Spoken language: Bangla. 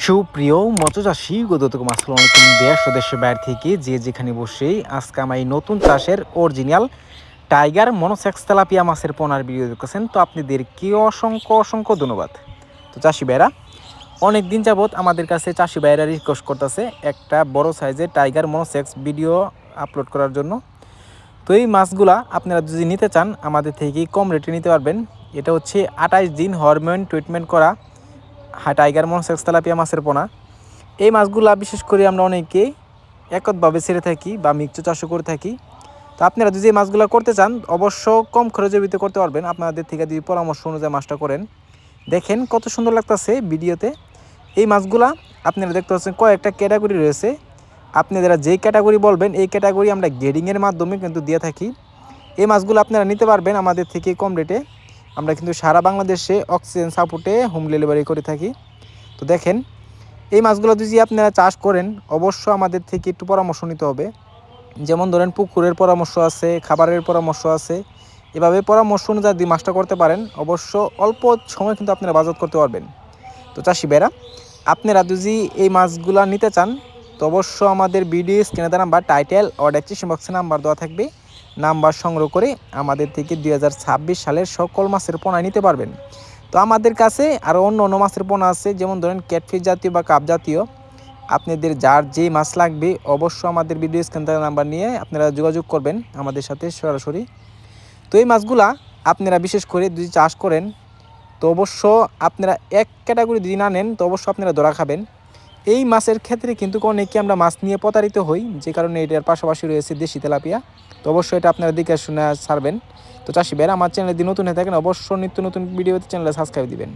সুপ্রিয় মৎস্যচাষী গতকম আসসালামু আলাইকুম দেশ ও দেশের বাইরে থেকে যে যেখানে বসেই আজকে আমার এই নতুন চাষের অরিজিনাল টাইগার মনোসেক্স তেলাপিয়া মাছের পোনার ভিডিও দেখতেছেন। তো আপনাদেরকে অসংখ্য অসংখ্য ধন্যবাদ। তো চাষি ভাইরা অনেক দিন যাবৎ আমাদের কাছে চাষি ভাইরা রিকোয়েস্ট করতেছে একটা বড় সাইজের টাইগার মনোসেক্স ভিডিও আপলোড করার জন্য। তো এই মাছগুলা আপনারা যদি নিতে চান আমাদের থেকে কম রেটে নিতে পারবেন। এটা হচ্ছে 28 দিন হরমোন ট্রিটমেন্ট করা টাইগার মনোসেক্স তেলাপিয়া মাছের পোনা। এই মাছগুলা বিশেষ করে আমরা অনেকেই এককভাবে ছেড়ে থাকি বা মিক্স চাষও করে থাকি। তো আপনারা যদি এই মাছগুলো করতে চান অবশ্য কম খরচের ভিতরে করতে পারবেন। আপনাদের থেকে যদি পরামর্শ অনুযায়ী মাছটা করেন, দেখেন কত সুন্দর লাগতেছে ভিডিওতে। এই মাছগুলা আপনারা দেখতে পাচ্ছেন কয়েকটা ক্যাটাগরি রয়েছে। আপনারা যেই ক্যাটাগরি বলবেন এই ক্যাটাগরি আমরা গ্রেডিংয়ের মাধ্যমে কিন্তু দিয়ে থাকি। এই মাছগুলো আপনারা নিতে পারবেন আমাদের থেকে কম রেটে। আমরা কিন্তু সারা বাংলাদেশে অক্সিজেন সাপোর্টে হোম ডেলিভারি করে থাকি। তো দেখেন এই মাছগুলো যদি আপনারা চাষ করেন অবশ্য আমাদের থেকে একটু পরামর্শ নিতে হবে। যেমন ধরেন পুকুরের পরামর্শ আছে, খাবারের পরামর্শ আছে। এভাবে পরামর্শ অনুযায়ী যদি মাছটা করতে পারেন অবশ্য অল্প সময় কিন্তু আপনারা বাজার করতে পারবেন। তো চাষি ভাইরা আপনারা যদি এই মাছগুলো নিতে চান তো অবশ্য আমাদের ভিডিও স্ক্রিনে দেওয়া নাম্বার টাইটেল ও ডেসক্রিপশন বক্সে নাম্বার দেওয়া থাকবে। নাম্বার সংগ্রহ করে আমাদের থেকে 2026 সালের সকল মাছের পোনা নিতে পারবেন। তো আমাদের কাছে আরও অন্য অন্য মাছের পোনা আছে, যেমন ধরেন ক্যাটফিশ জাতীয় বা কাপ জাতীয়। আপনাদের যার যেই মাছ লাগবে অবশ্য আমাদের ভিডিও স্ক্রিনে নাম্বার নিয়ে আপনারা যোগাযোগ করবেন আমাদের সাথে সরাসরি। তো এই মাছগুলা আপনারা বিশেষ করে যদি চাষ করেন তো অবশ্য আপনারা এক ক্যাটাগরি যদি না নেন তো অবশ্য আপনারা ধরা খাবেন। এই মাছের ক্ষেত্রে কিন্তু অনেকে আমরা মাছ নিয়ে প্রতারিত হই, যে কারণে এটার পাশাপাশি রয়েছে দেশি তেলাপিয়া। তো অবশ্যই এটা আপনারা দেখে শুনে ছাড়বেন। তো চাষি ভাইরা আমার চ্যানেলে যদি নতুন হয়ে থাকেন অবশ্যই নিত্য নতুন ভিডিওতে চ্যানেলে সাবস্ক্রাইব দিবেন।